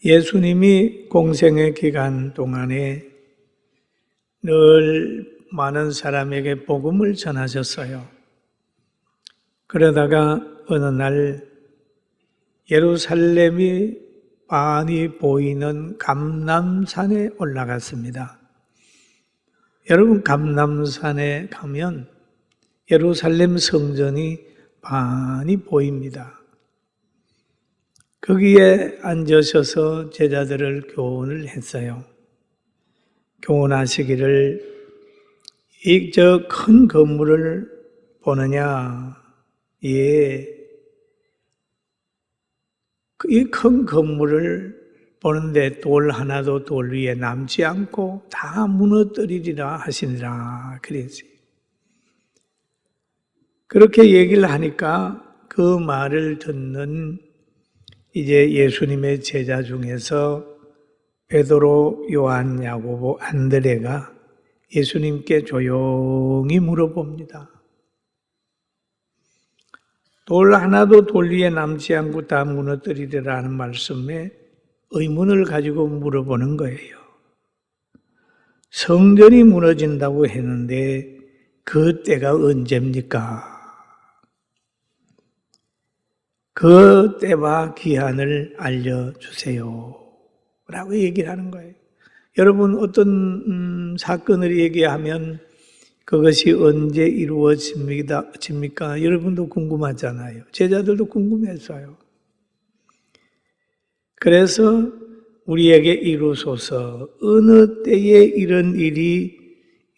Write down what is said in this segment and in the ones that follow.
예수님이 공생의 기간 동안에 늘 많은 사람에게 복음을 전하셨어요. 그러다가 어느 날 예루살렘이 빤히 보이는 감람산에 올라갔습니다. 여러분, 감람산에 가면 예루살렘 성전이 빤히 보입니다. 거기에 앉으셔서 제자들을 교훈을 했어요. 교훈하시기를 저 큰 건물을 보느냐? 예. 이 큰 건물을 보는데 돌 하나도 돌 위에 남지 않고 다 무너뜨리리라 하시니라 그랬지. 그렇게 얘기를 하니까 그 말을 듣는 이제 예수님의 제자 중에서 베드로, 요한, 야고보, 안드레가 예수님께 조용히 물어봅니다. 돌 하나도 돌 위에 남지 않고 다 무너뜨리리라는 말씀에 의문을 가지고 물어보는 거예요. 성전이 무너진다고 했는데 그 때가 언제입니까? 그 때와 기한을 알려주세요 라고 얘기를 하는 거예요. 여러분, 어떤 사건을 얘기하면 그것이 언제 이루어집니까? 여러분도 궁금하잖아요. 제자들도 궁금했어요. 그래서 우리에게 이루소서 어느 때에 이런 일이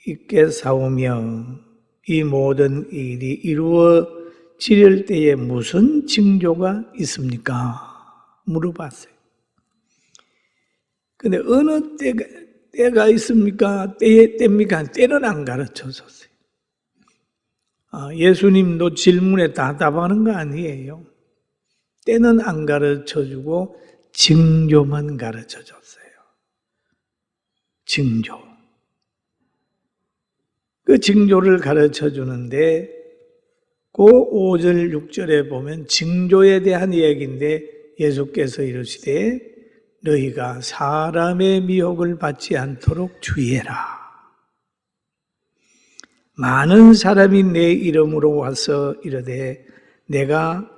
있겠사오며 이 모든 일이 이루어질 때에 무슨 징조가 있습니까? 물어봤어요. 근데 어느 때가 있습니까? 때입니까? 때는 안 가르쳐 줬어요. 예수님도 질문에 답하는 거 아니에요. 때는 안 가르쳐 주고 징조만 가르쳐 줬어요. 징조. 그 징조를 가르쳐 주는데 그 5절, 6절에 보면 징조에 대한 얘기인데 예수께서 이르시되 너희가 사람의 미혹을 받지 않도록 주의해라. 많은 사람이 내 이름으로 와서 이르되 내가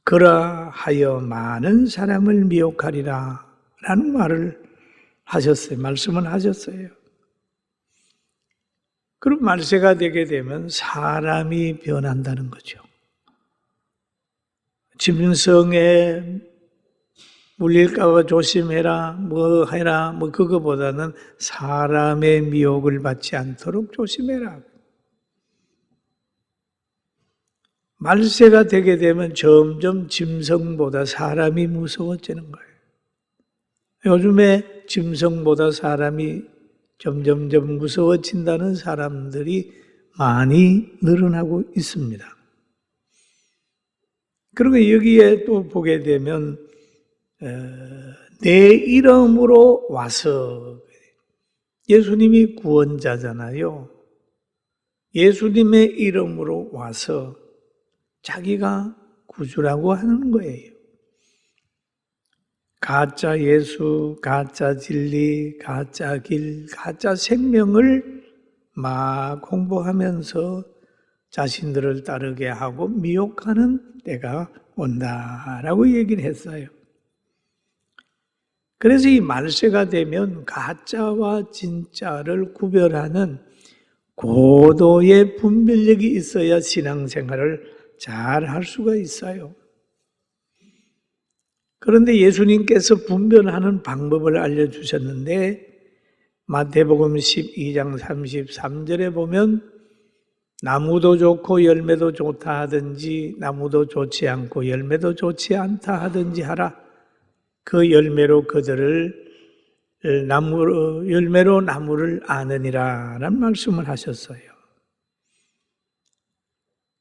그러하여 많은 사람을 미혹하리라 라는 말을 하셨어요. 말씀을 하셨어요. 그럼 말세가 되게 되면 사람이 변한다는 거죠. 짐승에 물릴까봐 조심해라, 뭐 해라, 뭐 그거보다는 사람의 미혹을 받지 않도록 조심해라. 말세가 되게 되면 점점 짐승보다 사람이 무서워지는 거예요. 요즘에 짐승보다 사람이 점점점 무서워진다는 사람들이 많이 늘어나고 있습니다. 그리고 여기에 또 보게 되면 내 이름으로 와서 예수님이 구원자잖아요. 예수님의 이름으로 와서 자기가 구주라고 하는 거예요. 가짜 예수, 가짜 진리, 가짜 길, 가짜 생명을 막 공부하면서 자신들을 따르게 하고 미혹하는 때가 온다라고 얘기를 했어요. 그래서 이 말세가 되면 가짜와 진짜를 구별하는 고도의 분별력이 있어야 신앙생활을 잘 할 수가 있어요. 그런데 예수님께서 분별하는 방법을 알려주셨는데 마태복음 12장 33절에 보면 나무도 좋고 열매도 좋다 하든지 나무도 좋지 않고 열매도 좋지 않다 하든지 하라. 그 열매로 그들을 열매로 나무를 아느니라 라는 말씀을 하셨어요.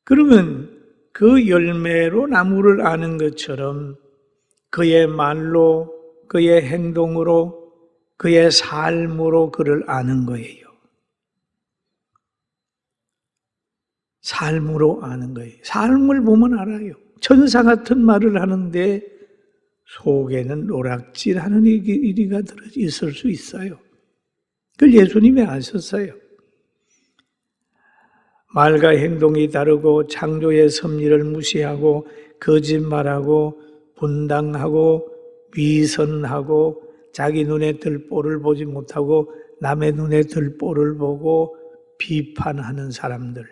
그러면 그 열매로 나무를 아는 것처럼 그의 말로, 그의 행동으로, 그의 삶으로 그를 아는 거예요. 삶으로 아는 거예요. 삶을 보면 알아요. 천사 같은 말을 하는데 속에는 노락질하는 이리가 있을 수 있어요. 그걸 예수님이 아셨어요. 말과 행동이 다르고 창조의 섭리를 무시하고 거짓말하고 분당하고 위선하고 자기 눈에 들보를 보지 못하고 남의 눈에 들보를 보고 비판하는 사람들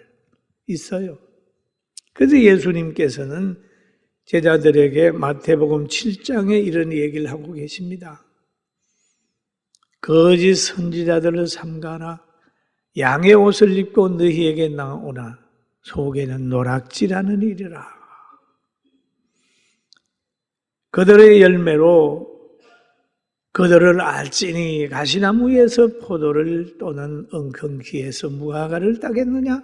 있어요. 그래서 예수님께서는 제자들에게 마태복음 7장에 이런 얘기를 하고 계십니다. 거짓 선지자들을 삼가라. 양의 옷을 입고 너희에게 나오나 속에는 노락질하는 일이라. 그들의 열매로 그들을 알지니 가시나무에서 포도를 또는 엉겅퀴에서 무화과를 따겠느냐?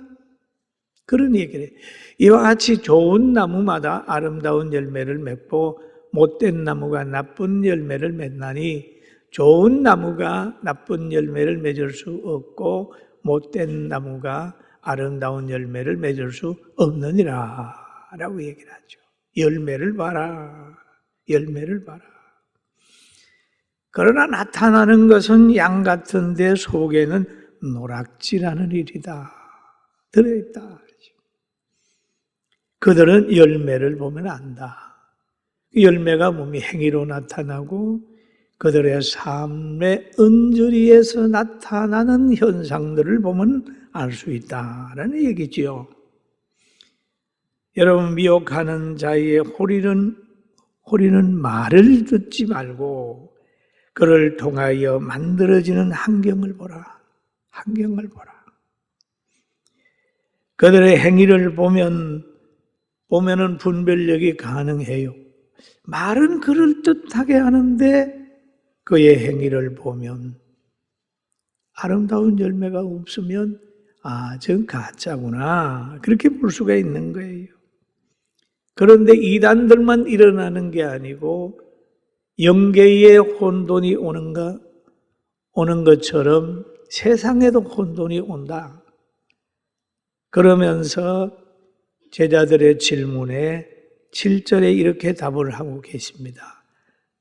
그런 얘기를 해요. 이와 같이 좋은 나무마다 아름다운 열매를 맺고 못된 나무가 나쁜 열매를 맺나니 좋은 나무가 나쁜 열매를 맺을 수 없고 못된 나무가 아름다운 열매를 맺을 수 없느니라 라고 얘기를 하죠. 열매를 봐라. 열매를 봐라. 그러나 나타나는 것은 양 같은데 속에는 노락질하는 일이다. 들어있다. 그들은 열매를 보면 안다. 열매가 몸이 행위로 나타나고 그들의 삶의 언저리에서 나타나는 현상들을 보면 알 수 있다라는 얘기지요. 여러분, 미혹하는 자의 호리는 말을 듣지 말고 그를 통하여 만들어지는 환경을 보라. 환경을 보라. 그들의 행위를 보면은 분별력이 가능해요. 말은 그럴듯하게 하는데 그의 행위를 보면 아름다운 열매가 없으면 전 가짜구나. 그렇게 볼 수가 있는 거예요. 그런데 이단들만 일어나는 게 아니고 영계에 혼돈이 오는 것처럼 세상에도 혼돈이 온다. 그러면서 제자들의 질문에 7절에 이렇게 답을 하고 계십니다.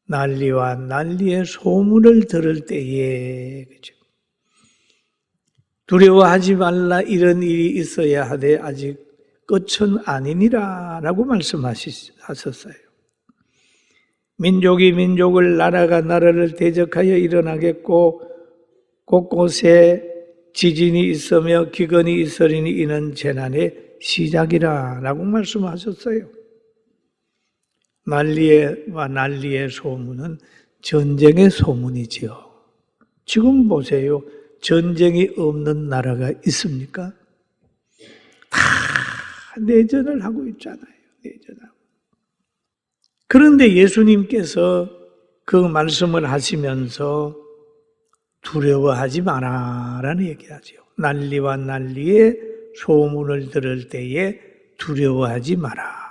난리와 난리의 소문을 들을 때에, 그죠? 두려워하지 말라, 이런 일이 있어야 하되 아직 끝은 아니니라 라고 말씀하셨어요. 민족이 민족을, 나라가 나라를 대적하여 일어나겠고 곳곳에 지진이 있으며 기근이 있으리니 이는 재난의 시작이라 라고 말씀하셨어요. 난리의 소문은 전쟁의 소문이지요. 지금 보세요. 전쟁이 없는 나라가 있습니까? 다 내전을 하고 있잖아요. 내전하고. 그런데 예수님께서 그 말씀을 하시면서 두려워하지 마라라는 얘기를 하죠. 난리와 난리의 소문을 들을 때에 두려워하지 마라.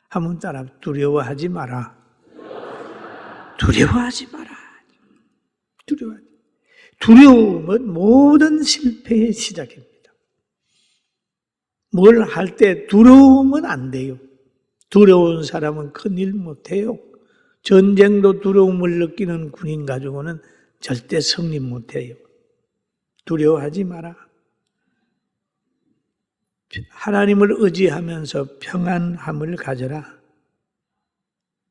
한번 따라, 두려워하지 마라. 두려워하지 마라. 두려움은 모든 실패의 시작입니다. 뭘 할 때 두려우면 안 돼요. 두려운 사람은 큰일 못해요. 전쟁도 두려움을 느끼는 군인 가지고는 절대 승리 못해요. 두려워하지 마라. 하나님을 의지하면서 평안함을 가져라.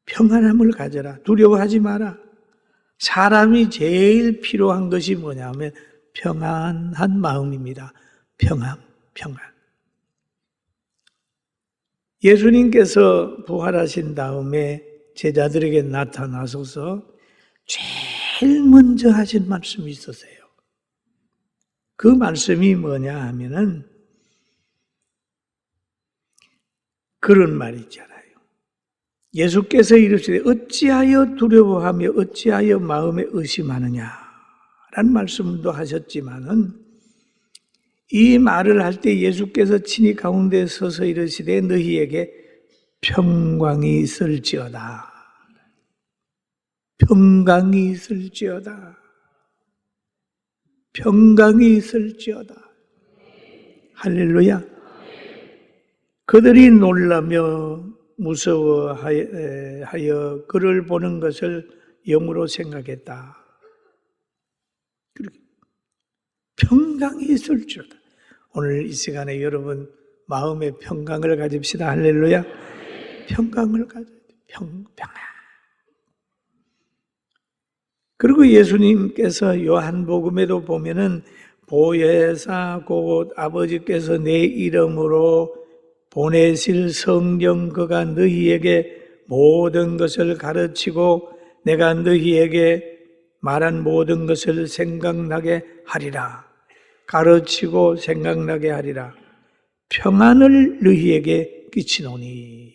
평안함을 가져라. 두려워하지 마라. 사람이 제일 필요한 것이 뭐냐면 평안한 마음입니다. 평안. 예수님께서 부활하신 다음에 제자들에게 나타나셔서 제일 먼저 하신 말씀이 있었어요. 그 말씀이 뭐냐 하면은 그런 말이 있잖아요. 예수께서 이르시되 어찌하여 두려워하며 어찌하여 마음에 의심하느냐 라는 말씀도 하셨지만은 이 말을 할 때 예수께서 친히 가운데 서서 이르시되 너희에게 평강이 있을지어다. 평강이 있을지어다. 평강이 있을지어다. 할렐루야. 그들이 놀라며 무서워하여 그를 보는 것을 영으로 생각했다. 그렇게 평강이 있을 줄이다. 오늘 이 시간에 여러분 마음의 평강을 가집시다. 할렐루야. 평강을 가져야 돼. 평안. 그리고 예수님께서 요한복음에도 보면은 보혜사 곧 아버지께서 내 이름으로 보내실 성령 그가 너희에게 모든 것을 가르치고 내가 너희에게 말한 모든 것을 생각나게 하리라. 가르치고 생각나게 하리라. 평안을 너희에게 끼치노니.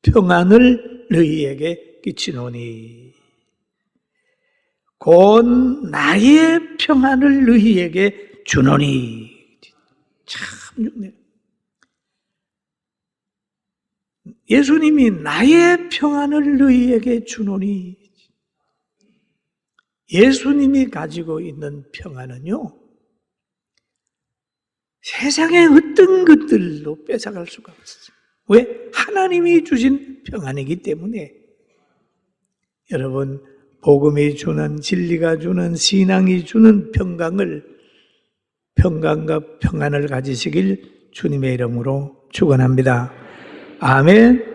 평안을 너희에게 끼치노니. 곧 나의 평안을 너희에게 주노니. 참 좋네. 예수님이 나의 평안을 너희에게 주노니. 예수님이 가지고 있는 평안은요, 세상의 어떤 것들도 뺏어갈 수가 없어요. 왜? 하나님이 주신 평안이기 때문에. 여러분, 복음이 주는, 진리가 주는, 신앙이 주는 평강과 평안을 가지시길 주님의 이름으로 축원합니다. 아멘.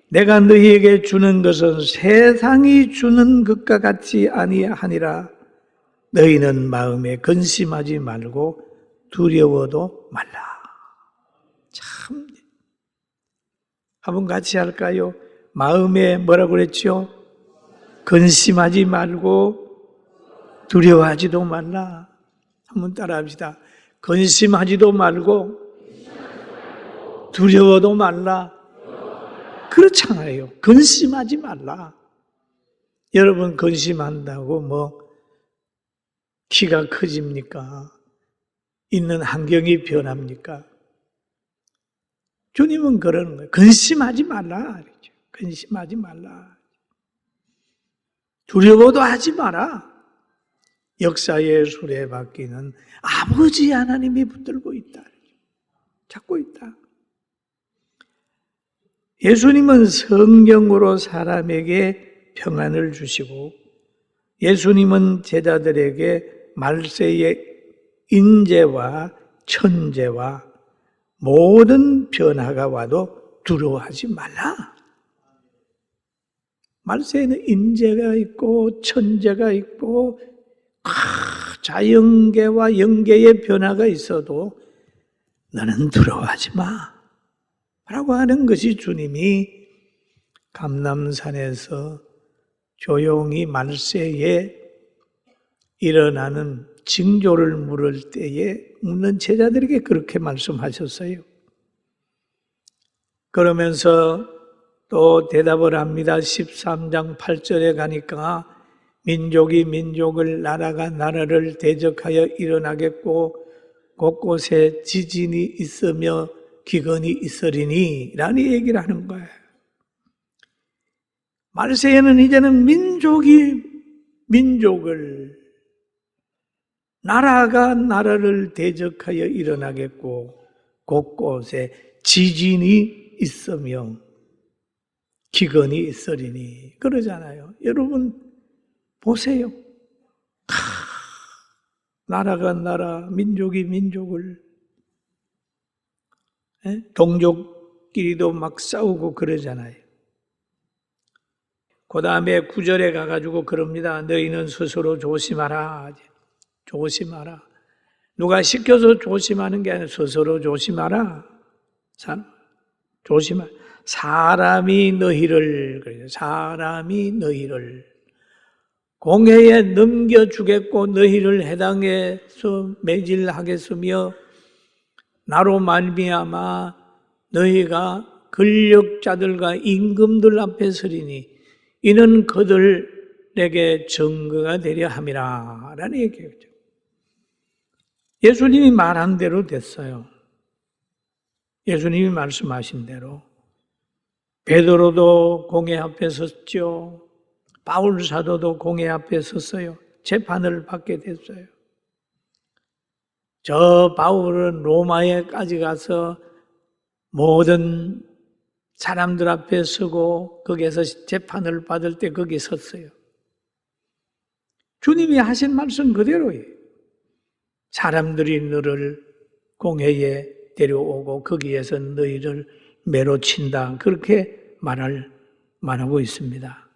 내가 너희에게 주는 것은 세상이 주는 것과 같지 아니하니라. 너희는 마음에 근심하지 말고 두려워도 말라. 참, 한번 같이 할까요? 마음에 뭐라고 그랬죠? 근심하지 말고 두려워하지도 말라. 한번 따라합시다. 근심하지도 말고 두려워도 말라. 그렇잖아요. 근심하지 말라. 여러분 근심한다고 뭐 키가 커집니까? 있는 환경이 변합니까? 주님은 그러는 거예요. 근심하지 말라. 근심하지 말라. 두려워도 하지 마라. 역사의 수레바퀴는 아버지 하나님이 붙들고 있다. 잡고 있다. 예수님은 성경으로 사람에게 평안을 주시고 예수님은 제자들에게 말세의 인재와 천재와 모든 변화가 와도 두려워하지 말라. 말세에는 인재가 있고 천재가 있고 자연계와 영계의 변화가 있어도 너는 두려워하지 마 라고 하는 것이 주님이 감람산에서 조용히 말세에 일어나는 징조를 물을 때에 묻는 제자들에게 그렇게 말씀하셨어요. 그러면서 또 대답을 합니다. 13장 8절에 가니까 민족이 민족을 나라가 나라를 대적하여 일어나겠고 곳곳에 지진이 있으며 기근이 있으리니 라는 얘기를 하는 거예요. 말세에는 이제는 민족이 민족을 나라가 나라를 대적하여 일어나겠고 곳곳에 지진이 있으며 기근이 있으리니 그러잖아요. 여러분 보세요. 나라가 나라, 민족이 민족을 동족끼리도 막 싸우고 그러잖아요. 그 다음에 9절에 가가지고 그럽니다. 너희는 스스로 조심하라. 조심하라. 누가 시켜서 조심하는 게 아니라 스스로 조심하라. 조심하라. 사람이 너희를 공회에 넘겨주겠고 너희를 해당해서 매질하겠으며 나로 말미암아 너희가 권력자들과 임금들 앞에 서리니 이는 그들에게 증거가 되려 함이라 라는 얘기죠. 예수님이 말한 대로 됐어요. 예수님이 말씀하신 대로 베드로도 공회 앞에 섰죠. 바울 사도도 공회 앞에 섰어요. 재판을 받게 됐어요. 저 바울은 로마에까지 가서 모든 사람들 앞에 서고 거기에서 재판을 받을 때 거기 섰어요. 주님이 하신 말씀 그대로예요. 사람들이 너를 공회에 데려오고 거기에서 너희를 매로 친다. 그렇게 말하고 있습니다.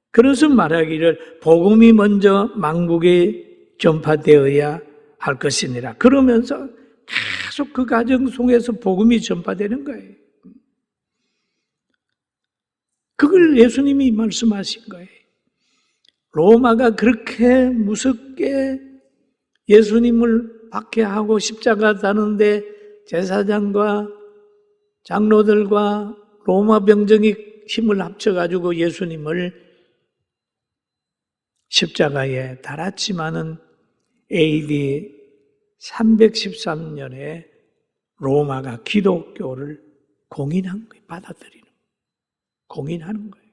그래서 말하기를 복음이 먼저 만국에 전파되어야 할 것이니라. 그러면서 계속 그 과정 속에서 복음이 전파되는 거예요. 그걸 예수님이 말씀하신 거예요. 로마가 그렇게 무섭게 예수님을 박해하고 십자가 다는데 제사장과 장로들과 로마 병정이 힘을 합쳐가지고 예수님을 십자가에 달았지만은 AD 313년에 로마가 기독교를 공인한 거예요. 받아들이는 거예요. 공인하는 거예요.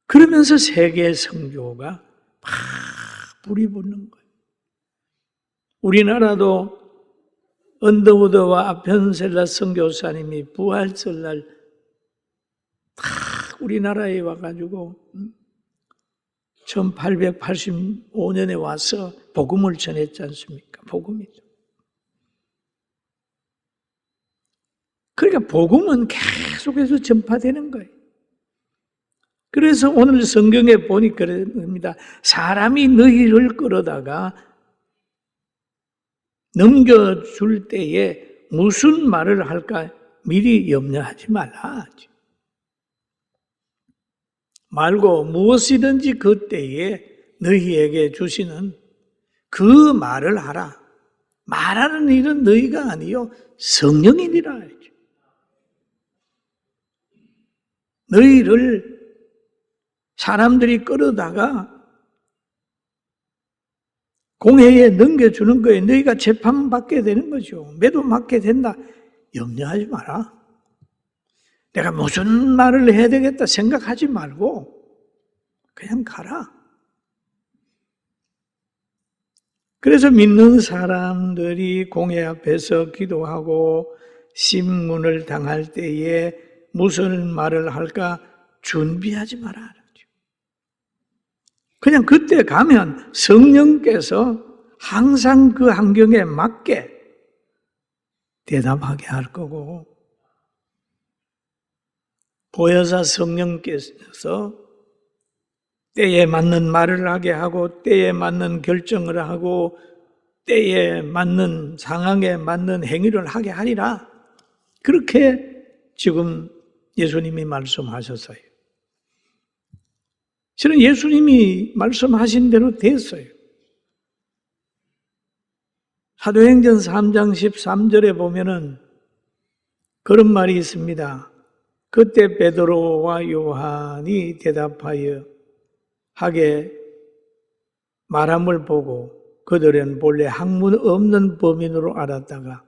그러면서 세계 선교가 막 불이 붙는 거예요. 우리나라도 언더우드와 아펜셀라 선교사님이 부활절날 다 우리나라에 와가지고 1885년에 와서 복음을 전했지 않습니까? 복음이죠. 그러니까 복음은 계속해서 전파되는 거예요. 그래서 오늘 성경에 보니 그럽니다. 사람이 너희를 끌어다가 넘겨줄 때에 무슨 말을 할까 미리 염려하지 말라. 말고 무엇이든지 그때에 너희에게 주시는 그 말을 하라. 말하는 일은 너희가 아니요 성령이니라. 너희를 사람들이 끌어다가 공회에 넘겨주는 거예요. 너희가 재판받게 되는 거죠. 매도 맞게 된다. 염려하지 마라. 내가 무슨 말을 해야 되겠다 생각하지 말고 그냥 가라. 그래서 믿는 사람들이 공회 앞에서 기도하고 신문을 당할 때에 무슨 말을 할까 준비하지 마라. 그냥 그때 가면 성령께서 항상 그 환경에 맞게 대답하게 할 거고, 보혜사 성령께서 때에 맞는 말을 하게 하고 때에 맞는 결정을 하고 때에 맞는 상황에 맞는 행위를 하게 하리라. 그렇게 지금 예수님이 말씀하셨어요. 실은 예수님이 말씀하신 대로 됐어요. 사도행전 3장 13절에 보면은 그런 말이 있습니다. 그때 베드로와 요한이 대답하여 하게 말함을 보고 그들은 본래 학문 없는 범인으로 알았다가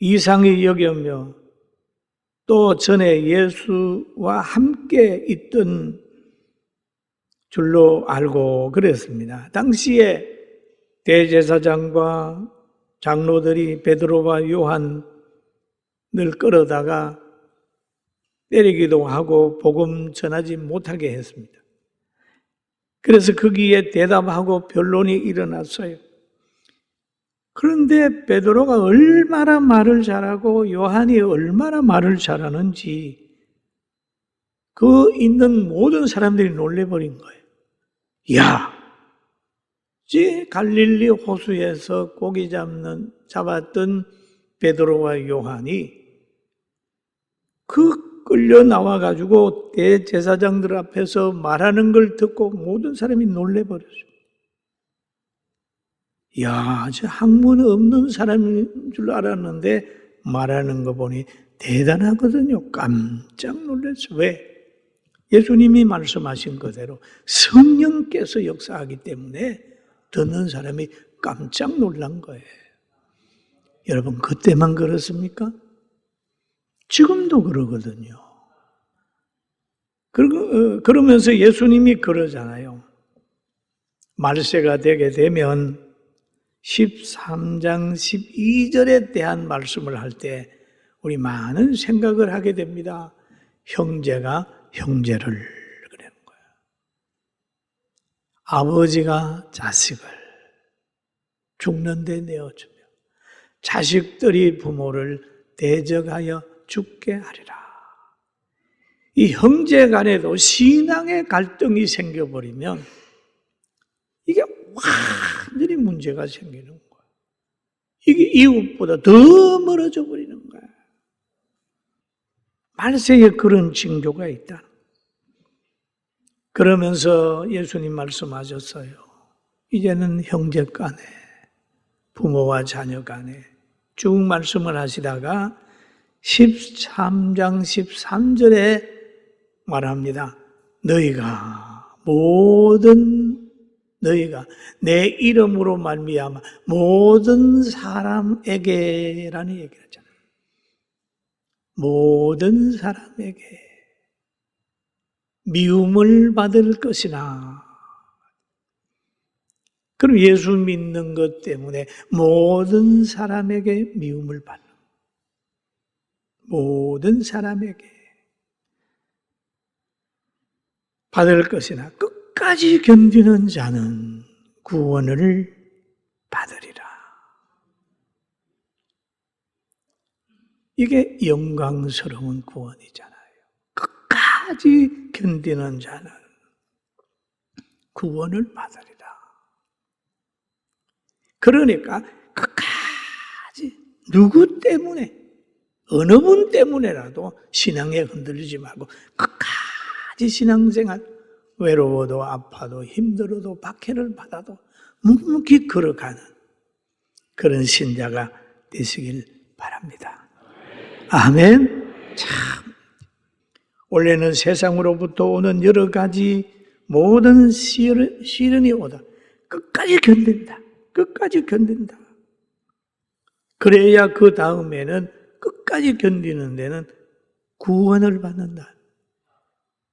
이상히 여기며 또 전에 예수와 함께 있던 줄로 알고 그랬습니다. 당시에 대제사장과 장로들이 베드로와 요한을 끌어다가 때리기도 하고 복음 전하지 못하게 했습니다. 그래서 거기에 대답하고 변론이 일어났어요. 그런데 베드로가 얼마나 말을 잘하고 요한이 얼마나 말을 잘하는지 그 있는 모든 사람들이 놀래버린 거예요. 야, 갈릴리 호수에서 고기 잡았던 베드로와 요한이 그 끌려 나와가지고 대제사장들 앞에서 말하는 걸 듣고 모든 사람이 놀래버렸어요. 야, 저 학문 없는 사람인 줄 알았는데 말하는 거 보니 대단하거든요. 깜짝 놀랐어요. 왜? 예수님이 말씀하신 그대로 성령께서 역사하기 때문에 듣는 사람이 깜짝 놀란 거예요. 여러분, 그때만 그렇습니까? 지금도 그러거든요. 그러면서 예수님이 그러잖아요. 말세가 되게 되면 13장 12절에 대한 말씀을 할 때 우리 많은 생각을 하게 됩니다. 형제가 형제를 그러는 거예요. 아버지가 자식을 죽는 데 내어주며 자식들이 부모를 대적하여 죽게 하리라. 이 형제 간에도 신앙의 갈등이 생겨버리면 이게 완전히 문제가 생기는 거예요. 이게 이웃보다 더 멀어져 버리는 거예요. 말세에 그런 징조가 있다. 그러면서 예수님 말씀하셨어요. 이제는 형제 간에, 부모와 자녀 간에 쭉 말씀을 하시다가 13장 13절에 말합니다. 너희가 내 이름으로 말미암아 모든 사람에게라는 얘기를 하잖아요. 모든 사람에게 미움을 받을 것이나. 그럼 예수 믿는 것 때문에 모든 사람에게 미움을 받는, 모든 사람에게 받을 것이나 끝까지 견디는 자는 구원을 받으리라. 이게 영광스러운 구원이잖아요. 끝까지 견디는 자는 구원을 받으리라. 그러니까 끝까지 누구 때문에, 어느 분 때문에라도 신앙에 흔들리지 말고 끝까지 신앙생활, 외로워도 아파도 힘들어도 박해를 받아도 묵묵히 걸어가는 그런 신자가 되시길 바랍니다. 아멘. 참, 원래는 세상으로부터 오는 여러 가지 모든 시련이 오다 끝까지 견딘다. 끝까지 견딘다. 그래야 그 다음에는 끝까지 견디는 데는 구원을 받는다.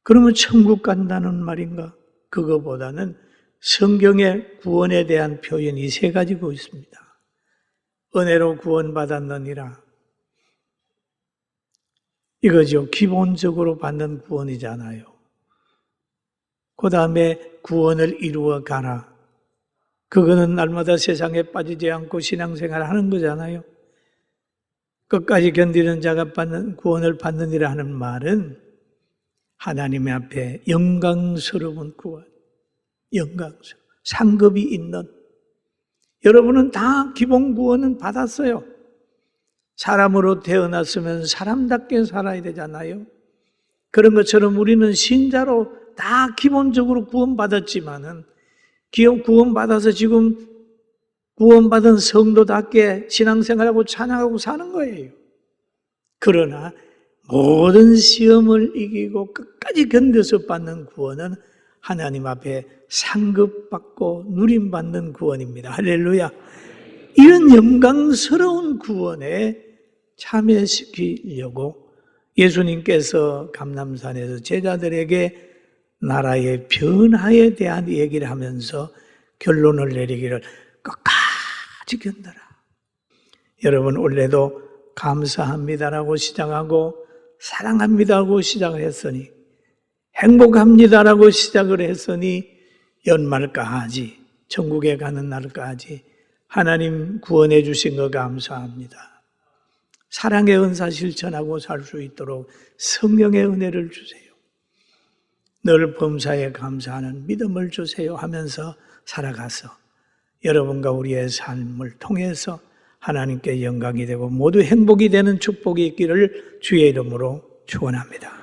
그러면 천국 간다는 말인가? 그거보다는 성경의 구원에 대한 표현이 세 가지고 있습니다. 은혜로 구원받았느니라. 이거죠. 기본적으로 받는 구원이잖아요. 그 다음에 구원을 이루어 가라. 그거는 날마다 세상에 빠지지 않고 신앙생활 하는 거잖아요. 끝까지 견디는 자가 받는 구원을 받느니라 하는 말은 하나님의 앞에 영광스러운 구원, 영광스러운 상급이 있는, 여러분은 다 기본 구원은 받았어요. 사람으로 태어났으면 사람답게 살아야 되잖아요. 그런 것처럼 우리는 신자로 다 기본적으로 구원받았지만은 구원받아서 지금 구원받은 성도답게 신앙생활하고 찬양하고 사는 거예요. 그러나 모든 시험을 이기고 끝까지 견뎌서 받는 구원은 하나님 앞에 상급받고 누림받는 구원입니다. 할렐루야. 이런 영광스러운 구원에 참여시키려고 예수님께서 감람산에서 제자들에게 나라의 변화에 대한 얘기를 하면서 결론을 내리기를 끝까지 견뎌라. 여러분, 원래도 감사합니다라고 시작하고 사랑합니다라고 시작을 했으니, 행복합니다라고 시작을 했으니 연말까지, 천국에 가는 날까지 하나님 구원해 주신 거 감사합니다. 사랑의 은사 실천하고 살 수 있도록 성령의 은혜를 주세요. 늘 범사에 감사하는 믿음을 주세요 하면서 살아가서 여러분과 우리의 삶을 통해서 하나님께 영광이 되고 모두 행복이 되는 축복이 있기를 주의 이름으로 축원합니다.